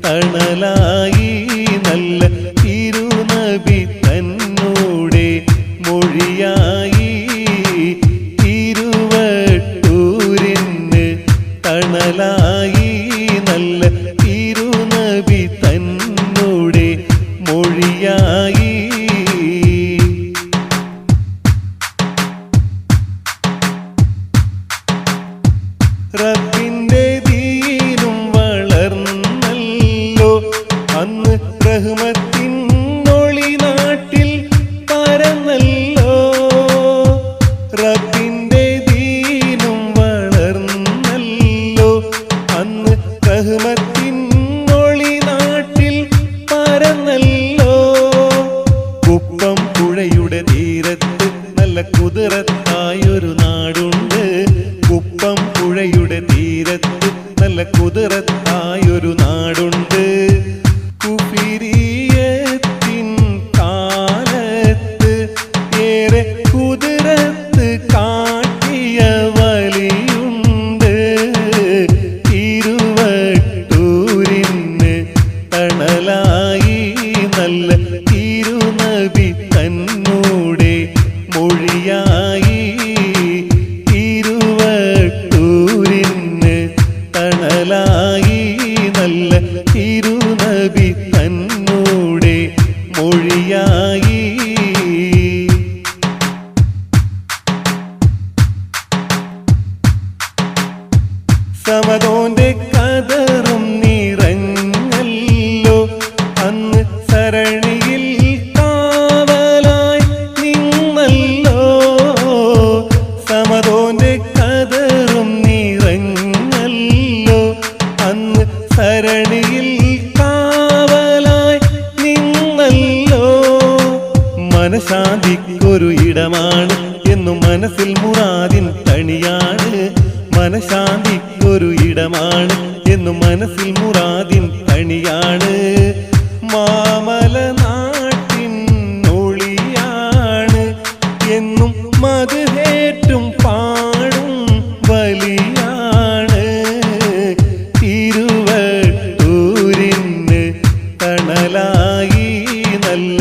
തണലായി നല്ല തിരുനബി തന്നോടെ മൊഴിയായി തിരുവട്ടൂരിന് തണലായി നല്ല തിരുനബി തന്നോടെ മൊഴിയായി റബ്ബിന്റെ ദീനും വളർന്നല്ലോ അന്ന് റഹ്മത്തിൻ ഒളി നാട്ടിൽ പരന്നല്ലോ റബ്ബിന്റെ ദീനും വളർന്നല്ലോ അന്ന് റഹ്മത്തിൻ ഒളി നാട്ടിൽ പരന്നല്ലോ കുപ്പം പുഴയുടെ തീരത്ത് നല്ല കുതിരത്തായൊരു നാടുണ്ട് കുപ്പം പുഴയുടെ തീരത്ത് നല്ല കുതിരത്തായൊരു നാടുണ്ട് കുഫിരിയത്തിൻ കാലത്ത് ഏറെ കുതിരത്ത് കാട്ടിയ വലിയുണ്ട് തിരുവട്ടൂരിന് തണലായി നല്ല തിരുനബി തന്നോടെ മൊഴിയായി തിരുവട്ടൂരിന് തണലായി നല്ല തിരുനബി തന്നോടെ മൊഴിയായി സമദോന്റെ കതറും നിറഞ്ഞല്ലോ അന്ന് സരണിയിൽ കാവലായി നിന്നല്ലോ സമദോന്റെ കതറും നിറഞ്ഞല്ലോ അന്ന് സരണിയിൽ കാവലായി നിന്നല്ലോ മനഃശാന്തിക്കൊരു ഇടമാണ് എന്നും മനസ്സിൽ മുറാദിൻ തണിയാണ് മനഃശാന്തിക്കൊരു ഇടമാണ് എന്നും മനസ്സിൽ മുറാദിൻ തണിയാണ് മാമല നാട്ടിൻ ഒളിയാണ് എന്നും മധുഹേറ്റും പാടും വലിയാണ് തിരുവട്ടൂരിന് തണലായി നല്ല